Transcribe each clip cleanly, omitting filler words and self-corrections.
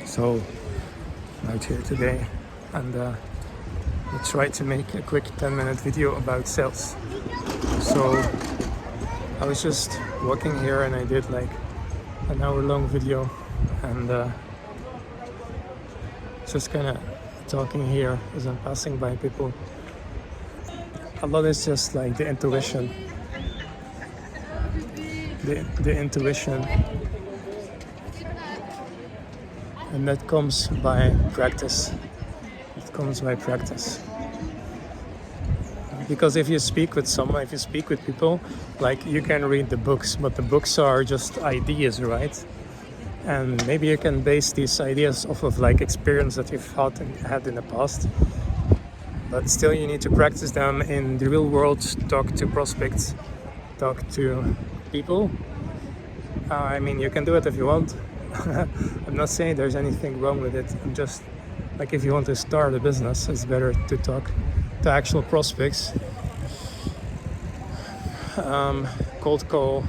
So out here today, and I tried to make a quick 10-minute video about sales. So I was just walking here and I did like an hour-long video, and just kind of talking here as I'm passing by people. A lot is just like the intuition, the intuition, and that comes by practice. It comes by practice. Because if you speak with someone, if you speak with people, like you can read the books, but the books are just ideas, right? And maybe you can base these ideas off of like experience that you've had in the past. But still you need to practice them in the real world, talk to prospects, talk to people. I mean, you can do it if you want. I'm not saying there's anything wrong with it. I'm just like, if you want to start a business, it's better to talk to actual prospects. Cold call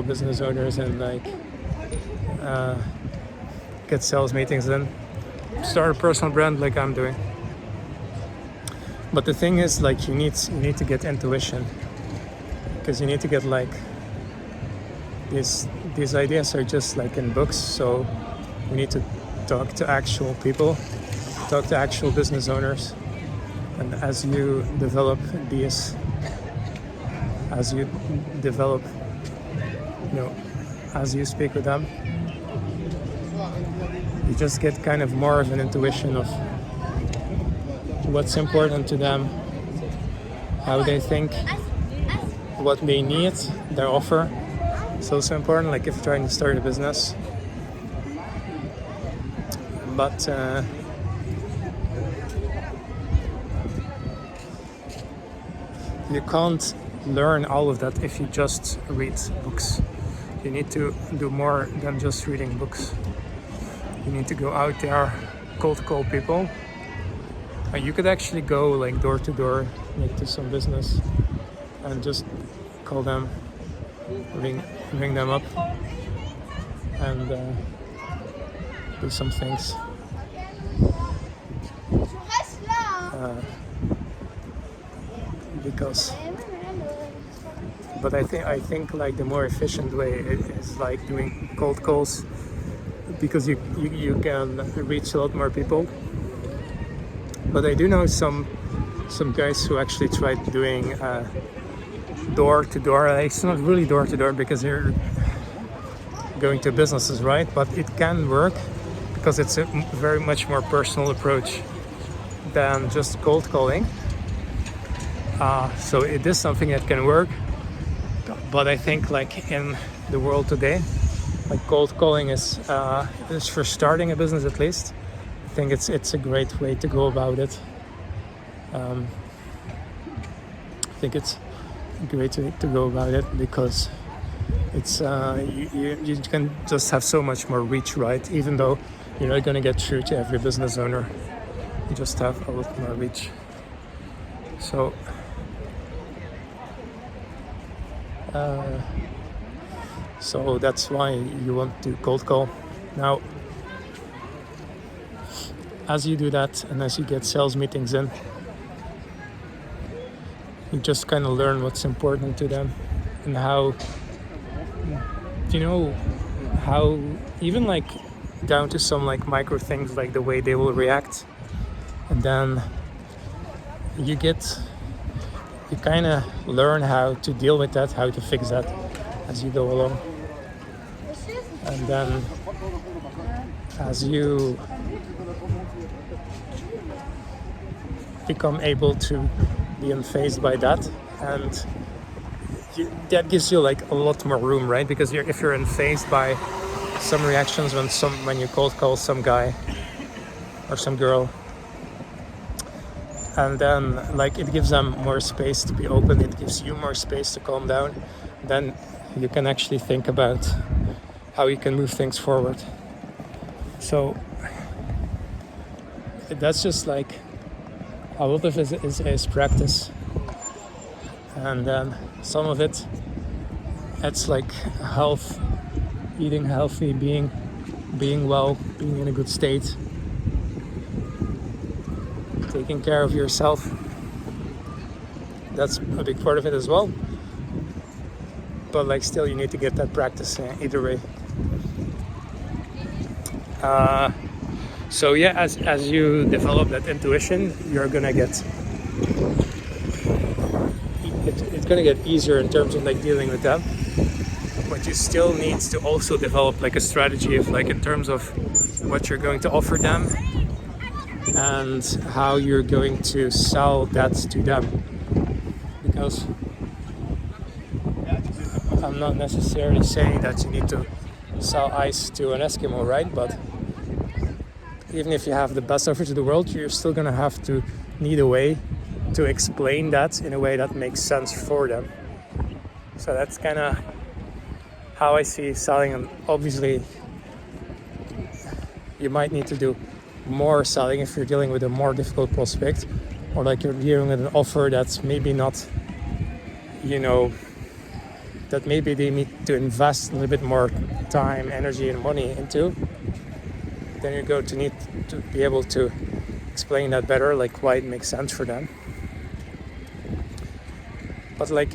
business owners and like get sales meetings, then start a personal brand like I'm doing. But the thing is, like, you need to get intuition, because you need to get like these ideas are just like in books, so you need to talk to actual people, talk to actual business owners, and as you develop, as you speak with them, you just get kind of more of an intuition of what's important to them, how they think, what they need, their offer. It's also important, like if you're trying to start a business. But you can't learn all of that if you just read books. You need to do more than just reading books. You need to go out there, cold call people. You could actually go like door to door, like to some business, and just call them, ring them up, and do some things. But I think like the more efficient way is like doing cold calls, because you can reach a lot more people. But I do know some guys who actually tried doing door to door. It's not really door to door because you're going to businesses, right? But it can work because it's a very much more personal approach than just cold calling. So it is something that can work. But I think like in the world today, like cold calling is for starting a business at least. I think it's a great way to go about it. I think it's a great way to go about it because it's you can just have so much more reach, right? Even though you're not going to get through to every business owner, you just have a lot more reach. So that's why you want to cold call. Now, as you do that and as you get sales meetings in, you just kind of learn what's important to them and how even like down to some like micro things, like the way they will react. And then you kind of learn how to deal with that, how to fix that as you go along. And then as you become able to be unfazed by that, and that gives you like a lot more room, right? Because if you're unfazed by some reactions when you cold call some guy or some girl, and then like it gives them more space to be open, it gives you more space to calm down, then you can actually think about how you can move things forward. So that's just like a lot of it is practice, and then some of it's like health, eating healthy, being being well, being in a good state, taking care of yourself. That's a big part of it as well. But like still you need to get that practice either way. So yeah, as you develop that intuition, you're gonna get it's gonna get easier in terms of like dealing with them. But you still need to also develop like a strategy of like in terms of what you're going to offer them and how you're going to sell that to them. Because I'm not necessarily saying that you need to sell ice to an Eskimo, right? But even if you have the best offer to the world, you're still gonna have to need a way to explain that in a way that makes sense for them. So that's kind of how I see selling. And obviously you might need to do more selling if you're dealing with a more difficult prospect, or like you're dealing with an offer that's maybe not, that maybe they need to invest a little bit more time, energy and money into. Then you're going to need to be able to explain that better, like why it makes sense for them. But like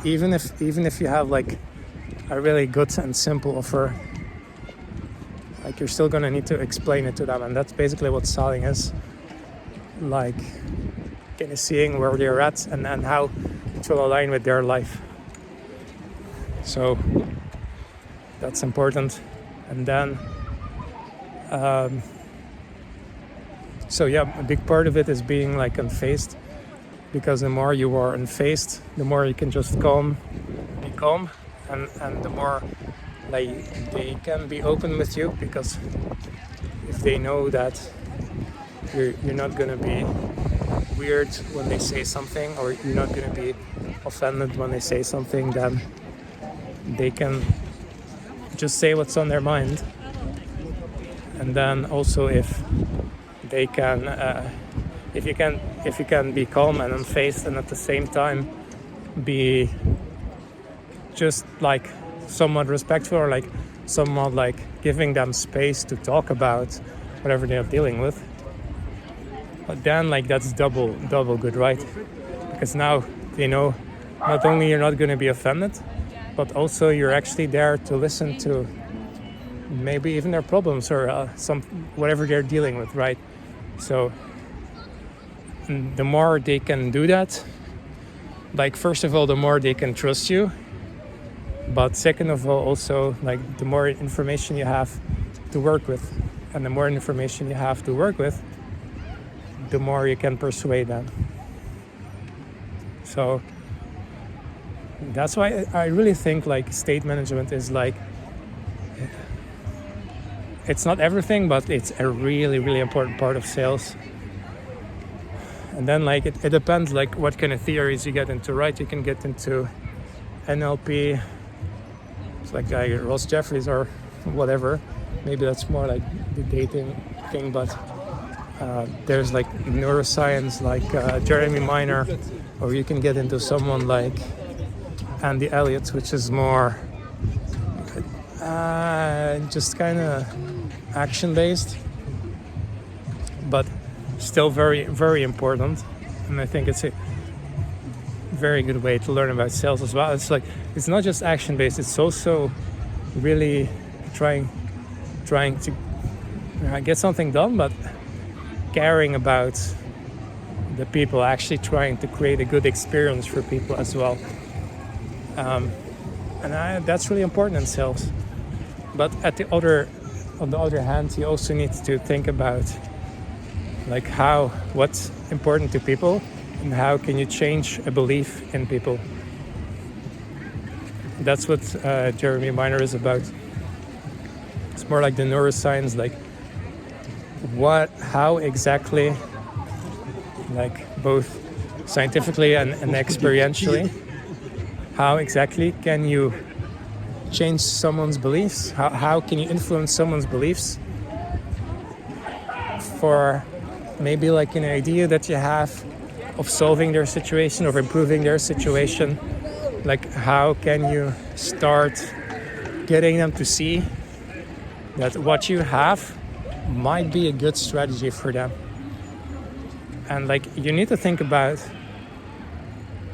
even if you have like a really good and simple offer, like you're still gonna need to explain it to them, and that's basically what selling is. Like kind of seeing where they're at and how it will align with their life. So that's important. And then so yeah, a big part of it is being like unfazed, because the more you are unfazed, the more you can just be calm, and the more like they can be open with you, because if they know that you're not gonna be weird when they say something, or you're not gonna be offended when they say something, then they can just say what's on their mind. And then also if they can if you can be calm and unfazed, and at the same time be just like somewhat respectful, or like somewhat like giving them space to talk about whatever they're dealing with, but then like that's double good, right? Because now they know not only you're not going to be offended, but also you're actually there to listen to maybe even their problems, or some whatever they're dealing with, right? So the more they can do that, like first of all, the more they can trust you, but second of all also, like the more information you have to work with, and the more information you have to work with, the more you can persuade them. So that's why I really think like state management is like, it's not everything, but it's a really, really important part of sales. And then like it depends like what kind of theories you get into, right? You can get into NLP, it's like Ross Jeffries or whatever. Maybe that's more like the dating thing, but there's like neuroscience like Jeremy Minor, or you can get into someone like Andy Elliott, which is more just kind of action-based, but still very, very important. And I think it's a very good way to learn about sales as well. It's like, it's not just action-based, it's also really trying to get something done, but caring about the people, actually trying to create a good experience for people as well. And that's really important in sales. But on the other hand, you also need to think about like what's important to people, and how can you change a belief in people. That's what Jeremy Minor is about. It's more like the neuroscience, like how exactly, like both scientifically and experientially, how exactly can you change someone's beliefs? How can you influence someone's beliefs for maybe like an idea that you have of solving their situation, of improving their situation? Like, how can you start getting them to see that what you have might be a good strategy for them? And like, you need to think about,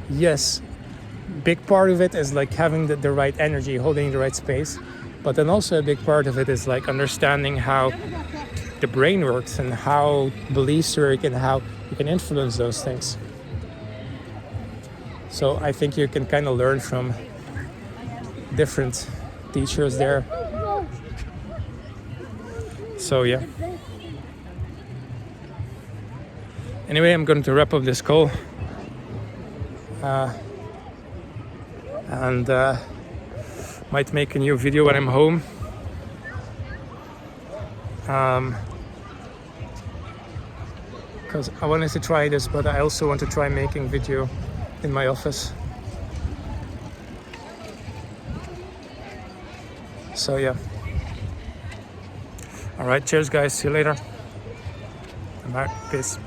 yes, big part of it is like having the right energy, holding the right space, but then also a big part of it is like understanding how the brain works and how beliefs work and how you can influence those things. So I think you can kind of learn from different teachers there. So yeah. Anyway, I'm going to wrap up this call. And might make a new video when I'm home. Because I wanted to try this, but I also want to try making video in my office. So yeah. Alright, cheers guys, see you later. Bye, peace.